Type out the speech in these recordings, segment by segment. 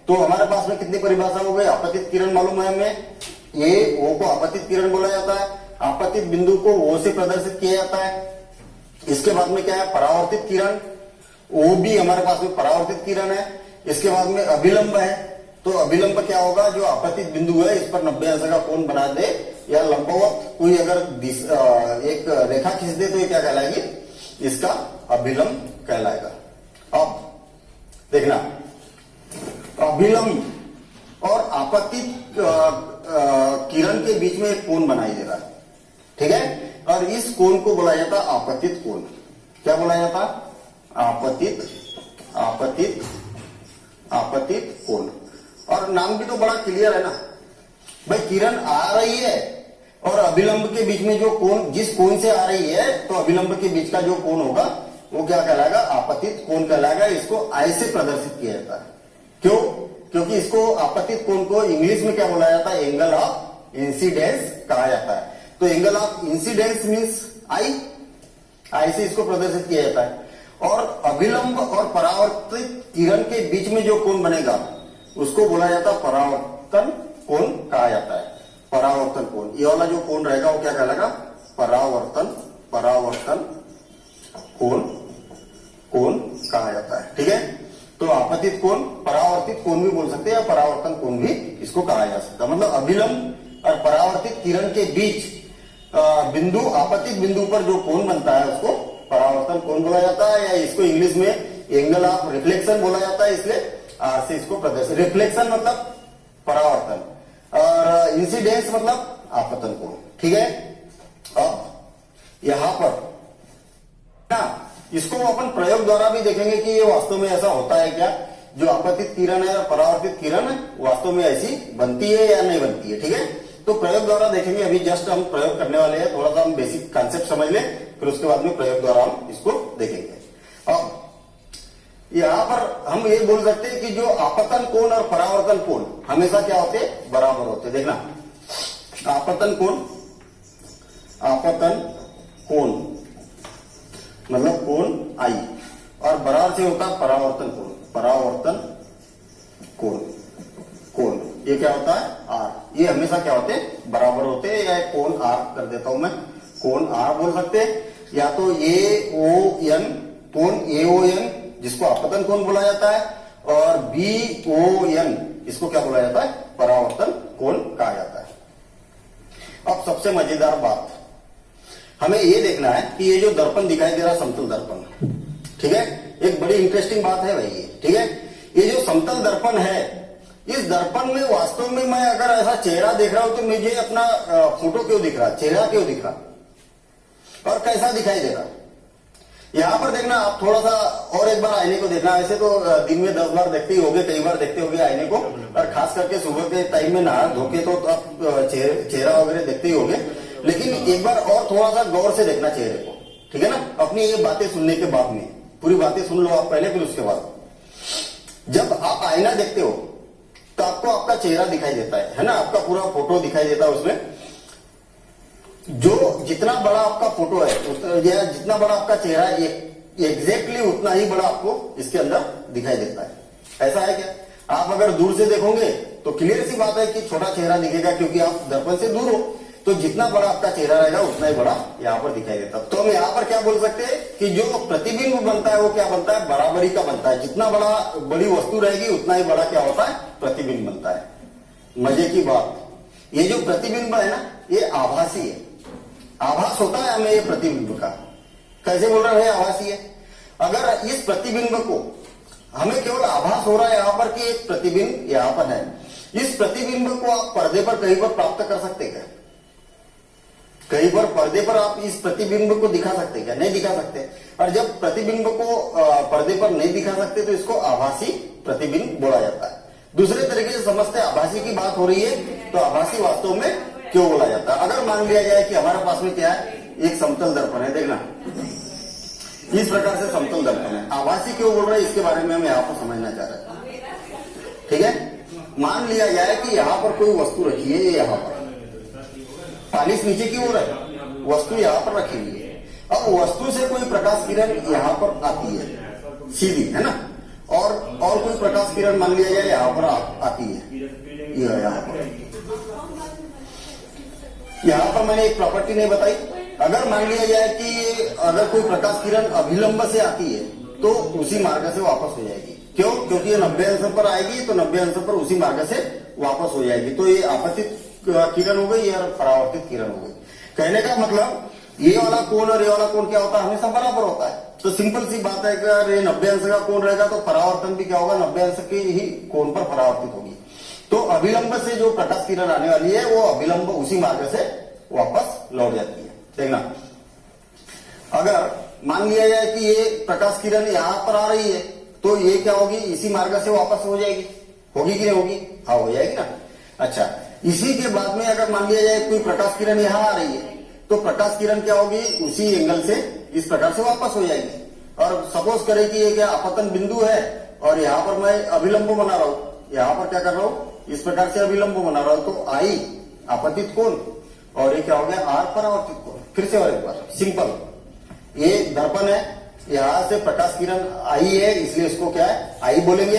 तो हमारे पास में कितनी परिभाषा हो गई? आपतित किरण मालूम है हमें, ये ओ को आपतित किरण बोला जाता है, आपतित बिंदु को ओ से प्रदर्शित किया जाता है। इसके बाद में क्या है? परावर्तित किरण, ओ भी हमारे पास में परावर्तित किरण है। इसके बाद में अभिलंब है, तो अभिलंब क्या होगा? जो आपतित बिंदु है इस पर 90 अंश का कोण बना दे या लंबवत कोई अगर एक रेखा खींच दे तो ये क्या कहलाएगी? इसका अभिलंब कहलाएगा। अब देखना, अभिलंब और आपतित किरण के बीच में एक कोण बनाई दे रहा है, ठीक है, और इस कोण को बोला जाता है आपतित कोण। क्या बोला जाता? आपतित आपतित आपतित कोण। और नाम भी तो बड़ा क्लियर है ना भाई, किरण आ रही है और अभिलंब के बीच में जो कोण, जिस कोण से आ रही है तो अभिलंब के बीच का जो कोण होगा वो क्या कहलाएगा? आपतित कोण कहलाएगा। इसको आई से प्रदर्शित किया जाता है। क्यों? क्योंकि इसको आपतित कोण को इंग्लिश में क्या बोला जाता है? एंगल ऑफ इंसिडेंस कहा जाता है। तो angle of incidence means I से इसको प्रदर्शित किया जाता है। और अभिलंब और परावर्तित किरण के बीच में जो कोण बनेगा उसको बोला जाता है परावर्तन कोण कहा जाता है। परावर्तन कोण, ये वाला जो कोण रहेगा वो क्या कहलाएगा? परावर्तन कोण कहा जाता है, ठीक है। तो आपतित कोण, परावर्तित कोण भी बोल सकते हैं या परावर्तन कोण भी इसको कहा जा सकता है। मतलब अभिलंब और परावर्तित किरण के बीच बिंदु, आपतित बिंदु पर जो कोण बनता है उसको परावर्तन कोण बोला जाता है, या इसको इंग्लिश में एंगल ऑफ रिफ्लेक्शन बोला जाता है। इसलिए आर से इसको प्रदर्शित, रिफ्लेक्शन मतलब परावर्तन और इंसिडेंस मतलब आपतन कोण, ठीक है। अब यहां पर ना इसको अपन प्रयोग द्वारा भी देखेंगे कि ये वास्तव में ऐसा होता है क्या, जो आपतित किरण है और परावर्तित किरण है वास्तव में ऐसी बनती है या नहीं बनती है, ठीक है। तो प्रयोग द्वारा देखेंगे, अभी जस्ट हम प्रयोग करने वाले हैं, थोड़ा सा हम बेसिक कॉन्सेप्ट समझ लें, फिर उसके बाद में प्रयोग द्वारा हम इसको देखेंगे। अब यहां पर हम ये बोल सकते हैं कि जो आपतन कोण और परावर्तन कोण हमेशा क्या होते हैं? बराबर होते हैं। देखना, आपतन कोण मतलब कोण आई, और बराबर से होता है परावर्तन कोण ये क्या होता है? आर। ये हमेशा क्या होते हैं? बराबर होते हैं, या कोण आर कर देता हूं मैं, कोण आर बोल सकते हैं, या तो AON, कोण AON जिसको आपतन कोण बोला जाता है, और BON इसको क्या बोला जाता है? परावर्तन कोण कहा जाता है। अब सबसे मजेदार बात, हमें ये देखना है कि ये जो दर्पण दिखाई दे रहा समतल दर्पण, ठीक है, एक बड़ी इंटरेस्टिंग बात है भाई ये, ठीक है। ये जो समतल दर्पण है, इस दर्पण में वास्तव में मैं अगर ऐसा चेहरा देख रहा हूं तो मुझे अपना फोटो क्यों दिख रहा, चेहरा क्यों दिख रहा, और कैसा दिखाई दे रहा? यहां पर देखना, आप थोड़ा सा और एक बार आईने को देखना। ऐसे तो दिन में 10 बार देखते ही होगे, कई बार देखते होगे आईने को, और खास करके सुबह के टाइम में नहा धोके तो आप चेहरा वगैरह देखते ही होगे। लेकिन एक बार और थोड़ा सा गौर से देखना चेहरे को, ठीक है ना। अपनी ये बातें सुनने के बाद में, पूरी बातें सुन लो आप पहले, फिर उसके बाद जब आप आईना देखते हो तो आपको आपका चेहरा दिखाई देता है ना, आपका पूरा फोटो दिखाई देता है। उसमें जो जितना बड़ा आपका फोटो है या जितना बड़ा आपका चेहरा है, एग्जैक्टली उतना ही बड़ा आपको इसके अंदर दिखाई देता है। ऐसा है क्या? आप अगर दूर से देखोगे तो क्लियर सी बात है कि छोटा चेहरा दिखेगा, क्योंकि आप दर्पण से दूर हो, तो जितना बड़ा आपका चेहरा रहेगा उतना ही बड़ा यहाँ पर दिखाई देता है। तो हम यहाँ पर क्या बोल सकते हैं कि जो प्रतिबिंब बनता है वो क्या बनता है? बराबरी का बनता है। जितना बड़ी वस्तु रहेगी उतना ही बड़ा क्या होता है? प्रतिबिंब बनता है। मजे की बात, ये जो प्रतिबिंब है ना, ये आभासी है, आभास होता है हमें ये प्रतिबिंब का। कैसे बोल रहे हैं आभासी है? अगर इस प्रतिबिंब को हमें केवल आभास हो रहा है यहाँ पर कि एक प्रतिबिंब यहाँ पर है, इस प्रतिबिंब को आप पर्दे पर कहीं पर प्राप्त कर सकते क्या? कहीं पर पर्दे पर आप इस प्रतिबिंब को दिखा सकते क्या? नहीं दिखा सकते। और जब प्रतिबिंब को पर्दे पर नहीं दिखा सकते तो इसको आभासी प्रतिबिंब बोला जाता है। दूसरे तरीके से समझते हैं, आभासी की बात हो रही है तो आभासी वास्तव में क्यों बोला जाता है? अगर मान लिया जाए कि हमारे पास में क्या है, एक समतल दर्पण है, देखना इस प्रकार से समतल दर्पण है, आभासी क्यों बोल रहे हैं इसके बारे में हम यहाँ पर समझना चाह रहे हैं, ठीक है। मान लिया जाए कि यहाँ पर कोई वस्तु रखी है, यहाँ पर पालिश नीचे की ओर है, वस्तु यहाँ पर रखी हुई है। अब वस्तु से कोई प्रकाश किरण यहाँ पर आती है सीधी, है ना, और कोई प्रकाश किरण मान लिया जाए यहाँ पर आती है, ये यहाँ पर मैंने एक प्रॉपर्टी नहीं बताई। अगर मान लिया जाए कि अगर कोई प्रकाश किरण अभिलंब से आती है तो उसी मार्ग से वापस हो जाएगी। क्यों? क्योंकि ये 90 अंश पर आएगी तो 90 अंश पर उसी मार्ग से वापस हो जाएगी। तो ये आपतित किरण हो गई और परावर्तित किरण हो गई। कहने का मतलब ये वाला कोण और ये वाला कोण क्या होता है, हमेशा बराबर होता है। तो सिंपल सी बात है कि अगर ये 90 अंश का कोण रहेगा तो परावर्तन भी क्या होगा, 90 अंश के ही कोण पर परावर्तित होगी। तो अभिलंब से जो प्रकाश किरण आने वाली है वो अभिलंब उसी मार्ग से वापस लौट जाती है। देखना, अगर मान लिया जाए कि ये प्रकाश किरण यहां पर आ रही है तो ये क्या होगी, इसी मार्ग से वापस हो जाएगी। होगी कि नहीं होगी? हाँ, हो जाएगी ना। अच्छा, इसी के बाद में अगर मान लिया जाए कोई प्रकाश किरण यहां आ रही है तो प्रकाश किरण क्या होगी, उसी एंगल से इस प्रकार से वापस हो जाएगी। और सपोज करें कि ये क्या आपतन बिंदु है और यहाँ पर मैं अभिलंब बना रहा हूं, यहाँ पर क्या कर रहा हूं, इस प्रकार से अभिलंब बना रहा हूं। तो आई आपतित कोण और ये क्या हो गया, आर परावर्तित कोण। फिर से और एक बार सिंपल, ये दर्पण है, यहां से प्रकाश किरण आई है इसलिए इसको क्या है, आई बोलेंगे।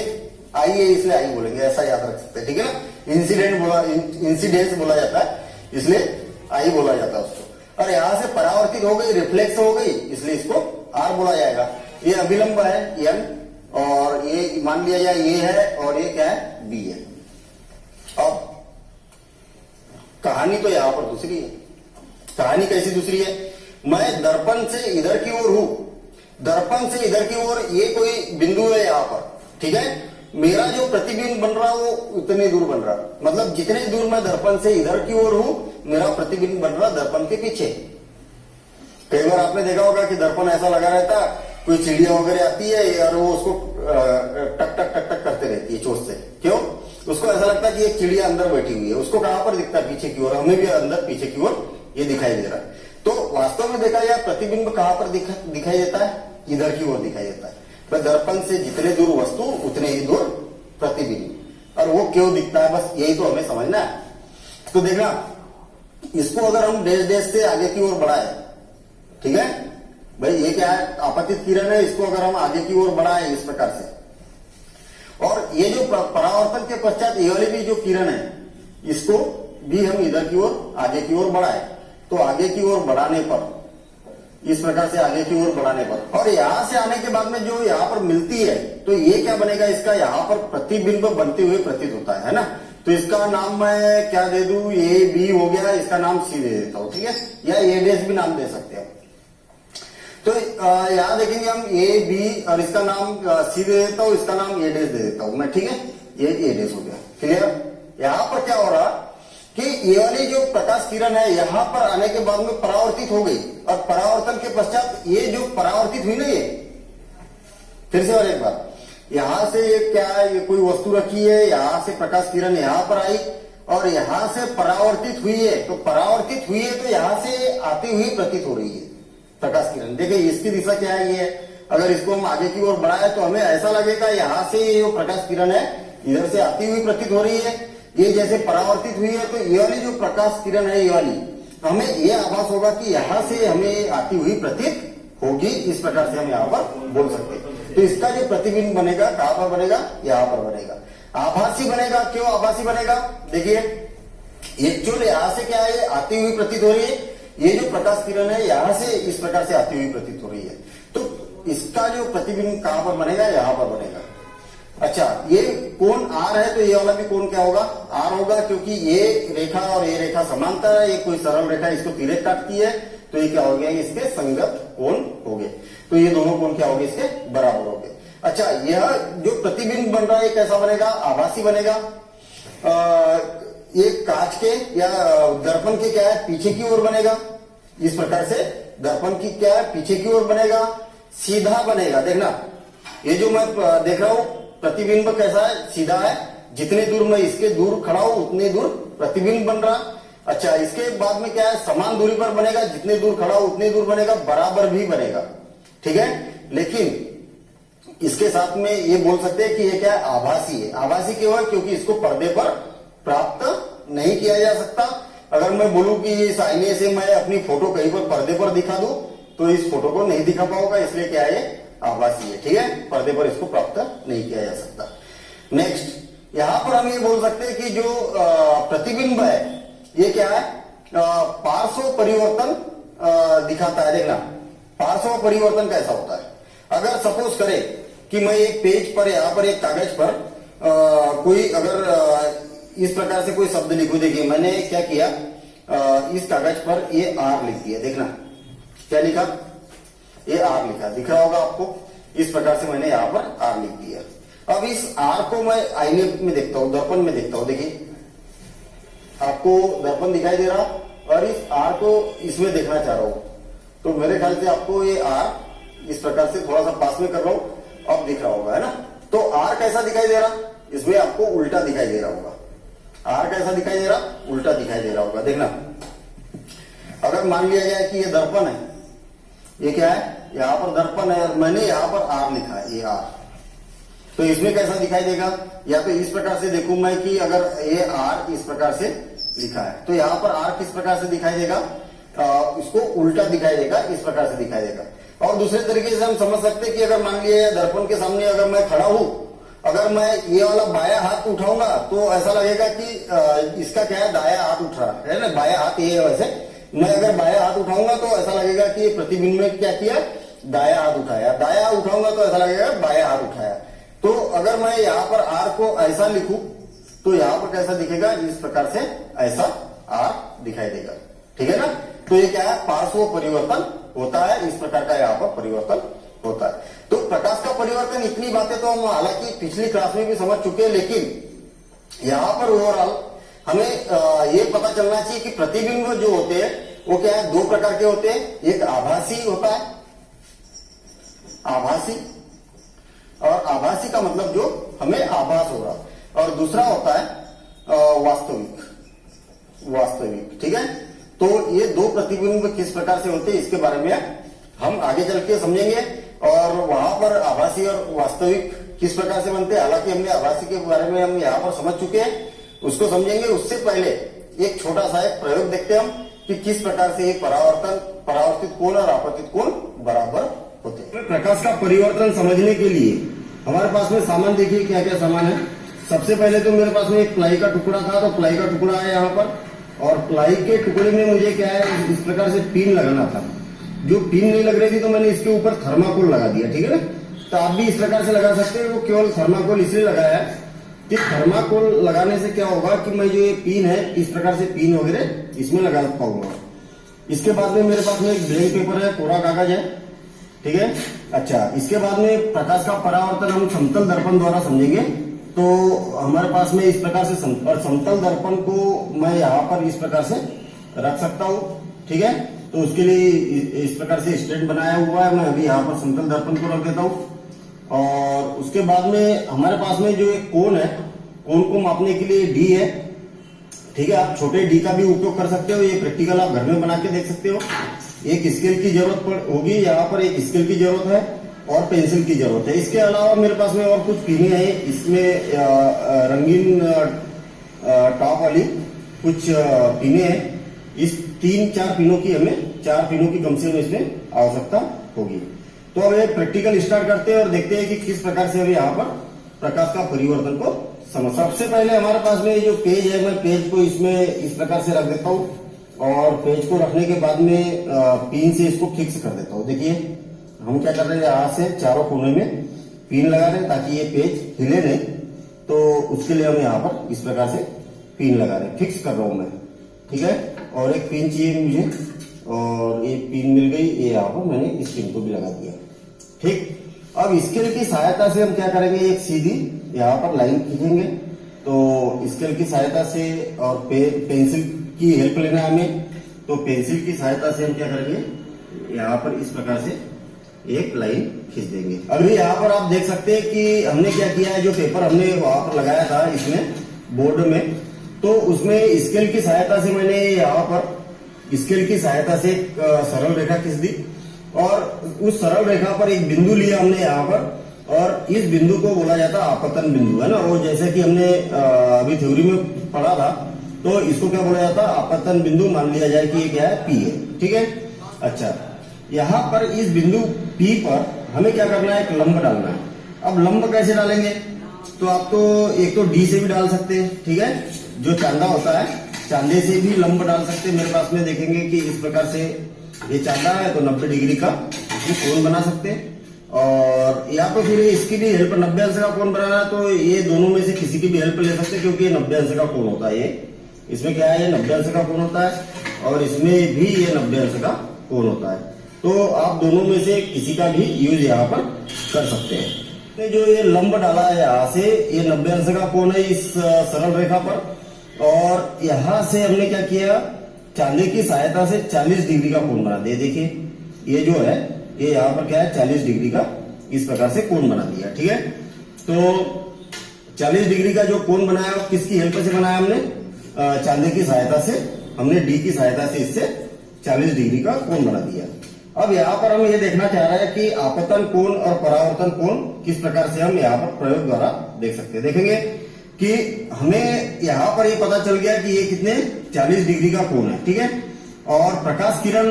आई है इसलिए आई बोलेंगे, ऐसा याद रख सकते हैं, ठीक है ना। इंसिडेंस बोला जाता है इसलिए आई बोला जाता है उसको। और यहां से परावर्तित हो गई, रिफ्लेक्स हो गई, इसलिए इसको आर बोला जाएगा। ये अभिलंब है एम और ये मान लिया जाए ये है और ये क्या है, बी है। अब कहानी तो यहां पर दूसरी है। कहानी कैसी दूसरी है, मैं दर्पण से इधर की ओर हूं, दर्पण से इधर की ओर ये कोई बिंदु है यहां पर, ठीक है। मेरा जो प्रतिबिंब बन रहा वो उतने दूर बन रहा, मतलब जितने दूर मैं दर्पण से इधर की ओर हूं मेरा प्रतिबिंब बन रहा दर्पण के पीछे। कई बार आपने देखा होगा कि दर्पण ऐसा लगा रहता, कोई चिड़िया वगैरह आती है और वो उसको टक टक टक टक करते रहती है चोट से। क्यों? उसको ऐसा लगता है कि एक चिड़िया अंदर बैठी हुई है। उसको कहां पर दिखता है, पीछे की ओर। हमें भी अंदर पीछे की ओर ये दिखाई दे रहा है। तो वास्तव में देखा जाए प्रतिबिंब कहां पर दिखाई देता है, इधर की ओर दिखाई देता है। तो दर्पण से जितने दूर वस्तु उतने ही दूर प्रतिबिंब। और वो क्यों दिखता है, बस यही तो हमें समझना है। तो देखना, इसको अगर हम डैश डैश से आगे की ओर बढ़ाए, ठीक है भाई, ये क्या है, आपतित किरण है, इसको अगर हम आगे की ओर बढ़ाए इस प्रकार से, और ये जो परावर्तन के पश्चात ये वाली भी जो किरण है इसको भी हम इधर की ओर आगे की ओर बढ़ाए, तो आगे की ओर बढ़ाने पर, इस प्रकार से आगे की ओर बढ़ाने पर, और यहां से आने के बाद में जो यहां पर मिलती है तो ये क्या बनेगा, इसका यहां पर प्रतिबिंब बनते हुए प्रतीत होता है ना। तो इसका नाम मैं क्या दे दूं, ए बी हो गया, इसका नाम सी दे देता हूं, ठीक है, या ए डैश भी नाम दे सकते हैं। तो यहां देखेंगे हम ए बी और इसका नाम सी दे देता हूं, इसका नाम ए डैश दे देता हूं मैं, ठीक है, ये ए डैश हो गया। क्लियर? यहां पर क्या हो रहा कि ये वाली जो प्रकाश किरण है यहां पर आने के बाद में परावर्तित हो गई, और परावर्तन के पश्चात ये जो परावर्तित हुई ना, ये फिर से और एक बार, यहां से ये क्या है, ये कोई वस्तु रखी है, यहां से प्रकाश किरण यहां पर आई और यहां से परावर्तित हुई है। तो परावर्तित हुई है तो यहां से आती हुई प्रतीत हो रही है प्रकाश किरण। देखिए इसकी दिशा क्या है, ये अगर इसको हम आगे की ओर बढ़ाए तो हमें ऐसा लगेगा यहां से ये जो प्रकाश किरण है इधर से आती हुई प्रतीत हो रही है, ये जैसे परावर्तित हुई है। तो ये वाली जो प्रकाश किरण है, ये वाली, हमें ये आभास होगा कि यहां से हमें आती हुई प्रतीत होगी, इस प्रकार से हम यहाँ पर बोल सकते हैं। तो इसका जो प्रतिबिंब बनेगा कहां पर बनेगा, यहाँ पर बनेगा, आभासी बनेगा। क्यों आभासी बनेगा, देखिए एक्चुअली यहां से क्या है, आती हुई प्रतीत हो रही है, ये जो प्रकाश किरण है यहां से इस प्रकार से आती हुई प्रतीत हो रही है। तो इसका जो प्रतिबिंब कहां पर बनेगा, यहां पर बनेगा। अच्छा, ये कोण आर है तो ये वाला भी कोण क्या होगा, आर होगा, क्योंकि ये रेखा और ये रेखा समांतर है, ये कोई सरल रेखा इसको तिरक काटती है, तो ये क्या हो गया, इसके संगत कोण हो गए। तो ये दोनों कोण क्या हो गए, इसके बराबर हो गए। अच्छा, यह जो प्रतिबिंब बन रहा है कैसा बनेगा, आभासी बनेगा। ये कांच के या दर्पण के क्या है, पीछे की ओर बनेगा, इस प्रकार से दर्पण की क्या है, पीछे की ओर बनेगा, सीधा बनेगा। देखना, ये जो मैं देख रहा हूं प्रतिबिंब कैसा है, सीधा है, जितने दूर मैं इसके दूर खड़ा हूं उतने दूर प्रतिबिंब बन रहा। अच्छा, इसके बाद में क्या है, समान दूरी पर बनेगा, जितने दूर खड़ा हूं उतने दूर बनेगा, बराबर भी बनेगा, ठीक है। लेकिन इसके साथ में ये बोल सकते हैं कि ये क्या है, आभासी है। आभासी क्यों है, क्योंकि इसको पर्दे पर प्राप्त नहीं किया जा सकता। अगर मैं बोलूं कि इस आईने से मैं अपनी फोटो कहीं पर पर्दे पर दिखा दूं तो इस फोटो को नहीं दिखा पाऊंगा, इसलिए क्या है, आभासी है, ठीक है, पर्दे पर इसको प्राप्त नहीं किया जा सकता। नेक्स्ट, यहां पर हम ये बोल सकते हैं कि जो प्रतिबिंब है ये क्या है, पार्श्व परिवर्तन दिखाता है। देखना पार्श्व परिवर्तन कैसा होता है। अगर सपोज करें कि मैं एक पेज पर, यहां पर एक कागज पर कोई अगर इस प्रकार से कोई शब्द लिखूं, देखिए मैंने क्या किया, इस कागज पर ये आर लिख दिया। देखना क्या लिखा, ये आर लिखा, दिख रहा होगा आपको। इस प्रकार से मैंने यहां पर आर लिख दिया। अब इस आर को मैं आईने में देखता हूं, दर्पण में देखता हूं। देखिए आपको दर्पण दिखाई दे रहा, और इस आर को इसमें देखना चाह रहा हूं, तो मेरे ख्याल से आपको ये आर इस प्रकार से थोड़ा सा पास में कर रहा हूं, अब दिख रहा होगा, है ना। तो आर कैसा दिखाई दे रहा, इसमें आपको उल्टा दिखाई दे रहा होगा। आर कैसा दिखाई दे रहा, उल्टा दिखाई दे रहा होगा। देखना अगर मान लिया जाए कि ये दर्पण है, ये क्या है, यहां पर दर्पण है और मैंने यहां पर आर लिखा है, ये आर, तो इसमें कैसा दिखाई देगा, या तो इस प्रकार से देखूं मैं कि अगर ये आर इस प्रकार से लिखा है तो यहां पर आर किस प्रकार से दिखाई देगा, इसको उल्टा दिखाई देगा, इस प्रकार से दिखाई देगा। और दूसरे तरीके से हम समझ सकते हैं कि अगर मान लिया दर्पण के सामने अगर मैं खड़ा हूं, अगर मैं ये वाला बाया हाथ उठाऊंगा तो ऐसा लगेगा कि इसका क्या है, दाया हाथ उठ रहा है ना, बाया हाथ ये है। वैसे मैं अगर बाया हाथ उठाऊंगा तो ऐसा लगेगा कि प्रतिबिंब में क्या किया, दाया हाथ उठाया, दाया उठाऊंगा तो ऐसा लगेगा बाया हाथ उठाया। तो अगर मैं यहाँ पर आर को ऐसा लिखूं तो यहाँ पर कैसा दिखेगा, इस प्रकार से ऐसा आर दिखाई देगा, ठीक है ना। तो ये क्या है, पार्श्व परिवर्तन होता है, इस प्रकार का यहाँ पर परिवर्तन होता है। तो प्रकाश का परिवर्तन, इतनी बातें तो हम हालांकि पिछली क्लास में भी समझ चुके हैं, लेकिन यहाँ पर ओवरऑल हमें ये पता चलना चाहिए कि प्रतिबिंब जो होते हैं वो क्या है, दो प्रकार के होते हैं। एक आभासी होता है, आभासी, और आभासी का मतलब जो हमें आभास हो रहा, और दूसरा होता है वास्तविक, वास्तविक, ठीक है। तो ये दो प्रतिबिंब किस प्रकार से होते हैं इसके बारे में हम आगे चल के समझेंगे, और वहां पर आभासी और वास्तविक किस प्रकार से बनते हैं। हालांकि हमने आभासी के बारे में हम यहाँ पर समझ चुके हैं, उसको समझेंगे। उससे पहले एक छोटा सा एक प्रयोग देखते हैं हम कि किस प्रकार से ये परावर्तित कोण और आपतित कोण बराबर होते हैं। प्रकाश का परिवर्तन समझने के लिए हमारे पास में सामान देखिए क्या क्या सामान है। सबसे पहले तो मेरे पास में एक प्लाई का टुकड़ा था, तो प्लाई का टुकड़ा है यहाँ पर, और प्लाई के टुकड़े में मुझे क्या है, इस प्रकार से पिन लगाना था। जो पिन नहीं लग रही थी तो मैंने इसके ऊपर थर्माकोल लगा दिया, ठीक है ना। तो आप भी इस प्रकार से लगा सकते हैं। वो केवल थर्माकोल इसलिए लगाया है कि थर्माकोल लगाने से क्या होगा कि मैं जो ये पिन है, इस प्रकार से पिन वगैरह इसमें लगा पाऊंगा। इसके बाद में मेरे पास में एक ब्लैंक पेपर है, कोरा कागज है, ठीक है। अच्छा, इसके बाद में प्रकाश का परावर्तन हम समतल दर्पण द्वारा समझेंगे। तो हमारे पास में इस प्रकार से समतल दर्पण को मैं यहाँ पर इस प्रकार से रख सकता हूँ, ठीक है। तो उसके लिए इस प्रकार से स्टैंड बनाया हुआ है, मैं अभी यहाँ पर समतल दर्पण को रख देता हूँ। और उसके बाद में हमारे पास में जो एक कोण है, कोण को मापने के लिए डी है, ठीक है। आप छोटे डी का भी उपयोग कर सकते हो, ये प्रैक्टिकल आप घर में बना के देख सकते हो। एक स्केल की जरूरत होगी, यहाँ पर एक स्केल की जरूरत है और पेंसिल की जरूरत है। इसके अलावा मेरे पास में और कुछ पिने हैं, इसमें रंगीन टॉप वाली कुछ पिने हैं। इस 3-4 पिनों की हमें 4 पिनों की कम से कम इसमें आवश्यकता होगी। तो अब ये प्रैक्टिकल स्टार्ट करते हैं और देखते हैं कि किस प्रकार से हमें यहाँ पर प्रकाश का परिवर्तन को समझ। सबसे पहले हमारे पास में जो पेज है, मैं पेज को इसमें इस प्रकार से रख देता हूँ, और पेज को रखने के बाद में पिन से इसको फिक्स कर देता हूँ। देखिए हम क्या कर रहे हैं, यहाँ से चारों कोने में पिन लगा रहे हैं ताकि ये पेज हिले नहीं। तो उसके लिए हम यहाँ पर इस प्रकार से पिन लगा रहे हैं, फिक्स कर रहा हूँ मैं, ठीक है। और एक पिन चाहिए मुझे, और ये पिन मिल गई, ये यहाँ पर मैंने इस पिन को भी लगा दिया, ठीक। अब स्केल की सहायता से हम क्या करेंगे, एक सीधी यहाँ पर लाइन खींचेंगे। तो स्केल की सहायता से और पेंसिल की हेल्प लेना है हमें, तो पेंसिल की सहायता से हम क्या करेंगे, यहाँ पर इस प्रकार से एक लाइन खींच देंगे। अभी यहाँ पर आप देख सकते हैं कि हमने क्या किया है, जो पेपर हमने वहां पर लगाया था इसमें बोर्ड में, तो उसमें स्केल की सहायता से मैंने यहाँ पर स्केल की सहायता से एक सरल रेखा खींच दी, और उस सरल रेखा पर एक बिंदु लिया हमने यहाँ पर, और इस बिंदु को बोला जाता है आपतन बिंदु, है ना। वो जैसे कि हमने अभी थ्योरी में पढ़ा था, तो इसको क्या बोला जाता है, आपतन बिंदु। मान लिया जाए कि ये क्या है, पी है, ठीक है। अच्छा, यहाँ पर इस बिंदु पी पर हमें क्या करना है, एक लंब डालना है। अब लंब कैसे डालेंगे, तो आप तो एक तो डी से भी डाल सकते हैं, ठीक है, जो चांदा होता है चांदे से भी लंब डाल सकते हैं। मेरे पास में देखेंगे कि इस प्रकार से ये चांदा है तो 90 डिग्री का इसमें कोण बना सकते हैं। और या तो फिर इसकी भी हेल्प 90 अंश का कोण बनाना है तो ये दोनों में से किसी की भी हेल्प ले सकते हैं, क्योंकि ये 90 अंश का कोण होता है। ये इसमें क्या है, ये 90 अंश का कोण होता है और इसमें भी ये 90 अंश का कोण होता है। तो आप दोनों में से किसी का भी यूज यहाँ पर कर सकते हैं। तो जो ये लंब डाला है यहाँ से, ये 90 अंश का कोण है इस सरल रेखा पर, और यहाँ से हमने क्या किया, चांदे की सहायता से 40 डिग्री का कोण बना दिया। देखिए ये जो है ये यहाँ पर क्या है, 40 डिग्री का इस प्रकार से कोण बना दिया, ठीक है। तो 40 डिग्री का जो कोण बनाया किसकी हेल्प से बनाया हमने, चांदे की सहायता से, हमने डी की सहायता से इससे 40 डिग्री का कोण बना दिया। अब यहाँ पर हम ये देखना चाह रहे हैं कि आपतन कोण और परावर्तन कोण किस प्रकार से हम यहाँ पर प्रयोग द्वारा देख सकते हैं। देखेंगे कि हमें यहाँ पर ये पता चल गया कि ये कितने 40 डिग्री का कोण है, ठीक है। और प्रकाश किरण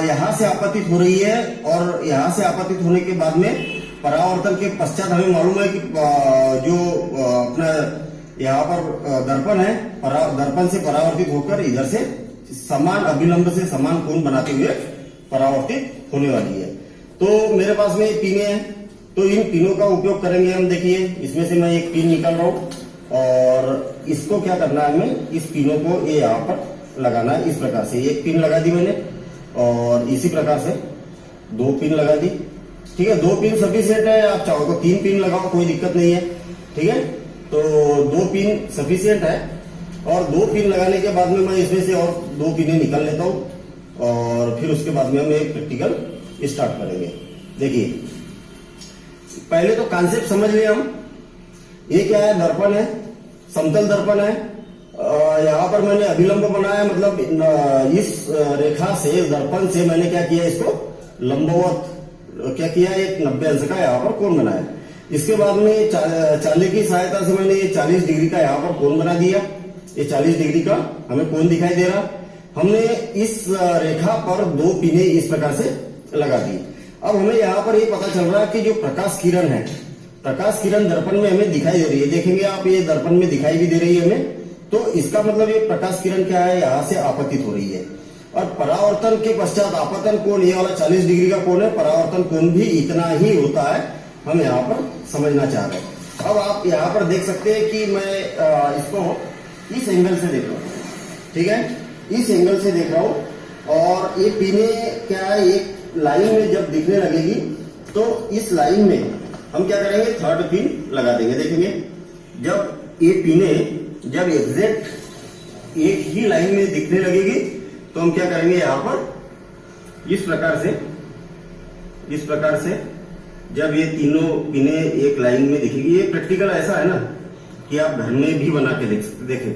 यहाँ से आपतित हो रही है और यहाँ से आपतित होने के बाद में परावर्तन के पश्चात हमें मालूम है कि जो अपना यहाँ पर दर्पण है, दर्पण से परावर्तित होकर इधर से समान अभिलंब से समान कोण बनाते हुए परावर्तित होने वाली है। तो मेरे पास में पिने हैं, तो इन पिनों का उपयोग करेंगे हम। देखिए इसमें से मैं एक पिन निकाल रहा हूं और इसको क्या करना है, हमें इस पिनों को ये यहाँ पर लगाना है। इस प्रकार से एक पिन लगा दी मैंने और इसी प्रकार से 2 पिन लगा दी, ठीक है। 2 पिन सफिशिएंट है, आप चाहो तो 3 पिन लगाओ, कोई दिक्कत नहीं है, ठीक है। तो 2 पिन सफिशिएंट है और 2 पिन लगाने के बाद में मैं इसमें से और 2 पिने निकाल लेता हूं और फिर उसके बाद में हम एक प्रैक्टिकल स्टार्ट करेंगे। देखिए पहले तो कॉन्सेप्ट समझ लिया हम, ये क्या है, दर्पण है, समतल दर्पण है। यहाँ पर मैंने अभिलंब बनाया, मतलब इस रेखा से, दर्पण से मैंने क्या किया, इसको लंबवत क्या किया, एक 90 अंश का यहाँ पर कोण बनाया। इसके बाद में चांदी की सहायता से मैंने ये 40 डिग्री का यहाँ पर कोण बना दिया। ये 40 डिग्री का हमें कोण दिखाई दे रहा। हमने इस रेखा पर 2 पिने इस प्रकार से लगा दी। अब हमें यहाँ पर ये पता चल रहा है कि जो प्रकाश किरण है, प्रकाश किरण दर्पण में हमें दिखाई दे रही है। देखेंगे आप, ये दर्पण में दिखाई भी दे रही है हमें, तो इसका मतलब ये प्रकाश किरण क्या है, यहाँ से आपतित हो रही है। और परावर्तन के पश्चात आपतन कोण, ये वाला 40 डिग्री का कोण है, परावर्तन कोण भी इतना ही होता है, हम यहाँ पर समझना चाह रहे हैं। अब आप यहाँ पर देख सकते हैं कि मैं इसको इस एंगल से देख रहा हूँ, ठीक है, इस एंगल से देख रहा हूं। और ये पिने क्या है, एक लाइन में जब दिखने लगेगी तो इस लाइन में हम क्या करेंगे, 3rd पिन लगा देंगे। देखेंगे जब ये पिने जब एग्जैक्ट एक ही लाइन में दिखने लगेगी तो हम क्या करेंगे, यहाँ पर इस प्रकार से जब ये तीनों पिने एक लाइन में दिखेगी, ये प्रैक्टिकल ऐसा है ना कि आप घर में भी बना के देख सकते। देखें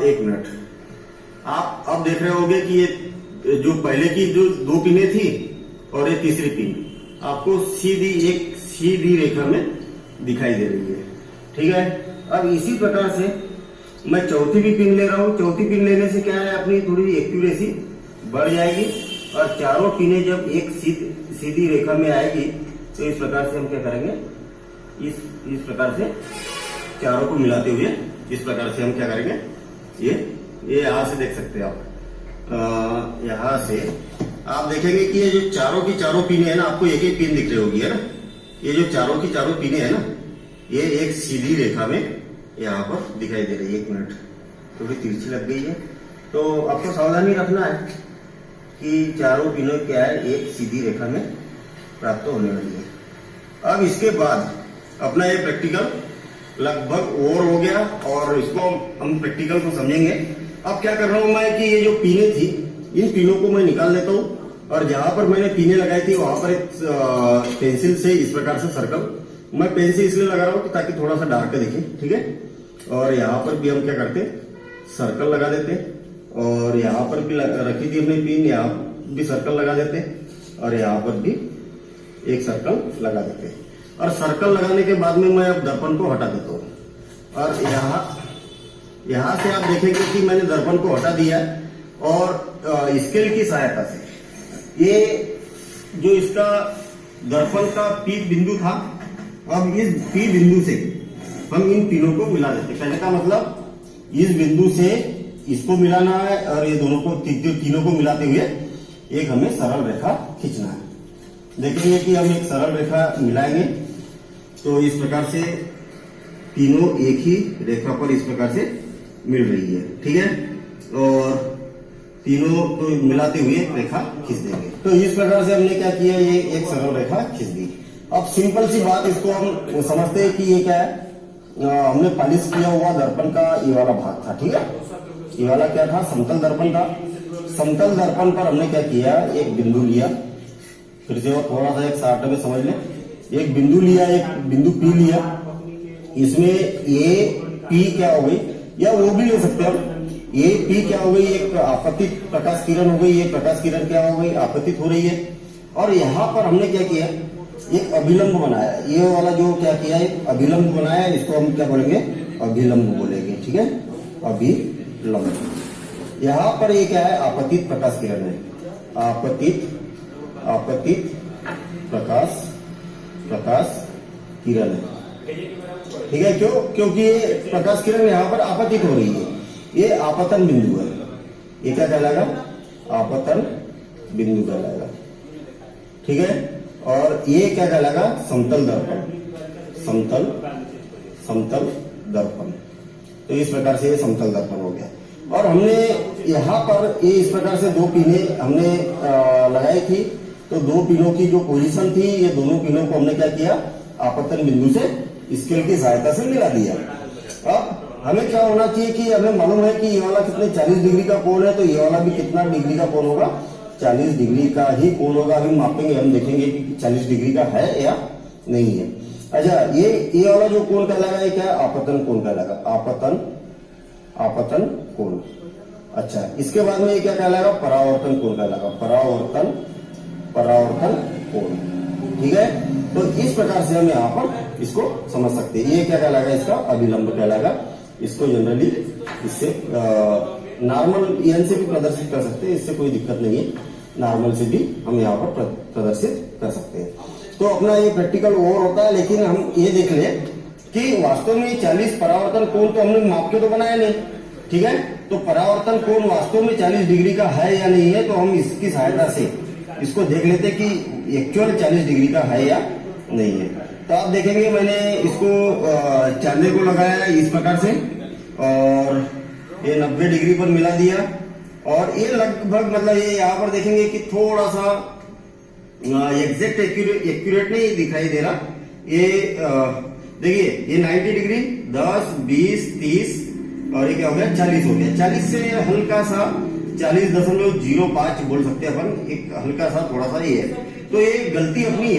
1 मिनट, आप अब देख रहे होंगे कि ये जो पहले की जो 2 पिने थी और ये तीसरी पिन आपको सीधी रेखा में दिखाई दे रही है, ठीक है। अब इसी प्रकार से मैं चौथी भी पिन ले रहा हूं। चौथी पिन लेने से क्या है, अपनी थोड़ी एक्यूरेसी बढ़ जाएगी और चारों पिने जब एक सीधी रेखा में आएगी तो इस प्रकार से हम क्या करेंगे, इस प्रकार से चारों को मिलाते हुए इस प्रकार से हम क्या करेंगे, ये यहां से देख सकते हैं आप। यहां से आप देखेंगे कि ये जो चारों की चारों पिने है ना, आपको एक एक पिन दिख रही होगी, है ना। ये जो चारों की चारों पिने है ना, ये एक सीधी रेखा में यहाँ पर दिखाई दे रही है। 1 मिनट, थोड़ी तिरछी लग गई है, तो आपको सावधानी रखना है कि चारों पिनों क्या है, एक सीधी रेखा में प्राप्त होने वाली है। अब इसके बाद अपना ये प्रैक्टिकल लगभग ओवर हो गया और इसको हम प्रैक्टिकल को समझेंगे। अब क्या कर रहा हूं मैं कि ये जो पिने थी, इन पिनों को मैं निकाल लेता हूं और जहां पर मैंने पिने लगाई थी वहां पर एक पेंसिल से इस प्रकार से सर्कल, मैं पेंसिल इसलिए लगा रहा हूं कि ताकि थोड़ा सा डार्क दिखे, ठीक है। और यहाँ पर भी हम क्या करते, सर्कल लगा देते और यहाँ पर भी रखी थी हमने पिन, यहाँ भी सर्कल लगा देते और यहाँ पर भी एक सर्कल लगा देते। और सर्कल लगाने के बाद में मैं अब दर्पण को हटा देता हूं और यहां से आप देखेंगे कि मैंने दर्पण को हटा दिया और स्केल की सहायता से ये जो इसका दर्पण का P बिंदु था। अब इस P बिंदु से हम इन तीनों को मिला देते। कहने का मतलब इस बिंदु से इसको मिलाना है और ये दोनों को तीनों को मिलाते हुए एक हमें सरल रेखा खींचना है। देखेंगे कि हम एक सरल रेखा मिलाएंगे तो इस प्रकार से तीनों एक ही रेखा पर इस प्रकार से मिल रही है, ठीक है। और तीनों को मिलाते हुए रेखा खींच देंगे। तो इस प्रकार से हमने क्या किया, ये एक सरल रेखा खींच दी। अब सिंपल सी बात, इसको हम समझते हैं कि ये क्या है, हमने पॉलिश किया हुआ दर्पण का ये वाला भाग था, ठीक है। ये वाला क्या था, समतल दर्पण था। समतल दर्पण पर हमने क्या किया, एक बिंदु लिया। फिर से थोड़ा सा एक शार्ट में समझ लें, एक बिंदु लिया, एक बिंदु P लिया। इसमें ए पी क्या हो गई, या वो भी ले सकते हैं हम, ए पी क्या हो गई, एक आपतित प्रकाश किरण हो गई। ये प्रकाश किरण क्या हो गई, आपतित हो रही है। और यहाँ पर हमने क्या किया, एक अभिलंब बनाया। ये वाला जो क्या किया, एक अभिलंब बनाया। इसको हम क्या बोलेंगे, अभिलंब बोलेंगे, ठीक है, अभिलंब। यहाँ पर ये क्या है, आपतित प्रकाश किरण है। आपतित प्रकाश किरण है, ठीक है। क्यों, क्योंकि ये प्रकाश किरण यहाँ पर आपतित हो रही है। ये आपतन बिंदु है। ये क्या कहलाएगा, आपतन बिंदु कहलाएगा, ठीक है। और ये क्या कहलाएगा, समतल दर्पण, समतल दर्पण। तो इस प्रकार से ये समतल दर्पण हो गया। और हमने यहाँ पर ये इस प्रकार से दो पिने हमने लगाई थी। तो दो पिनों की जो पोजीशन थी, ये दोनों पिनों को हमने क्या किया, आपतन बिंदु से स्केल की सहायता से मिला दिया। अब हमें क्या होना चाहिए कि हमें मालूम है कि ये वाला कितने 40 डिग्री का कोण है, तो ये वाला भी कितना डिग्री का कोण होगा, 40 डिग्री का ही कोण होगा। अभी मापेंगे, हम देखेंगे कि 40 डिग्री का है या नहीं है। अच्छा, ये वाला जो कोण कहलाएगा, ये क्या है, आपतन कोण कहलाएगा, आपतन कोण। अच्छा, इसके बाद में ये क्या कहलाएगा, परावर्तन कोण कहलाएगा, परावर्तन कोण, ठीक है। तो इस प्रकार से हम यहाँ पर इसको समझ सकते हैं। ये क्या कहलाएगा, इसका अभिलंब कहलाएगा। इसको जनरली इससे नॉर्मल एन से भी प्रदर्शित कर सकते हैं, इससे कोई दिक्कत नहीं है। नॉर्मल से भी हम यहाँ पर प्रदर्शित कर सकते हैं। तो अपना ये प्रैक्टिकल ओवर होता है, लेकिन हम ये देख लें कि वास्तव में 40 परावर्तन कोण तो हमने माप के तो बनाया नहीं, ठीक है। तो परावर्तन कोण वास्तव में 40 डिग्री का है या नहीं है, तो हम इसकी सहायता से इसको देख लेते कि एक्चुअल 40 डिग्री का है या नहीं है। तो आप देखेंगे मैंने इसको चांदे को लगाया इस प्रकार से, और ये 90 डिग्री पर मिला दिया। और ये लगभग मतलब ये यहाँ पर देखेंगे कि थोड़ा सा एग्जैक्ट एक्यूरेट नहीं दिखाई दे रहा। ये देखिए, ये 90 डिग्री, 10, 20, 30 और ये क्या हो गया, 40 हो गया। 40 से हल्का सा 40.05 बोल सकते हैं अपन, एक हल्का सा थोड़ा सा ये है। तो ये गलती अपनी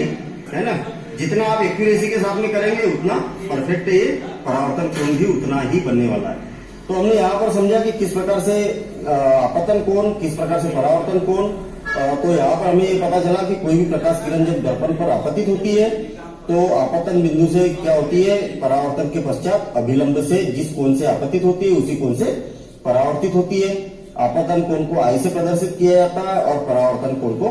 है ना। जितना आप एक्यूरेसी के साथ में करेंगे उतना परफेक्ट ये परावर्तन कोण भी उतना ही बनने वाला है। तो हमने यहाँ पर समझा कि किस प्रकार से आपतन कोण, किस प्रकार से परावर्तन कोण। तो यहाँ पर हमें ये पता चला कि कोई भी प्रकाश किरण जब दर्पण पर आपतित होती है तो आपतन बिंदु से क्या होती है, परावर्तन के पश्चात अभिलंब से जिस कोण से आपतित होती है उसी कोण से परावर्तित होती है। आपतन कोण को I से प्रदर्शित किया जाता है और परावर्तन कोण को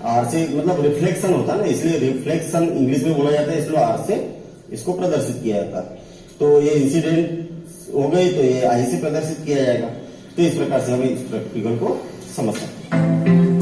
R से, मतलब रिफ्लेक्शन होता है ना, इसलिए रिफ्लेक्शन इंग्लिश में बोला जाता है, इसलिए R से इसको प्रदर्शित किया जाता है। तो ये इंसिडेंट हो गई तो ये I से प्रदर्शित किया जाएगा। तो इस प्रकार से हमें इस प्रैक्टिकल को समझ सकते हैं।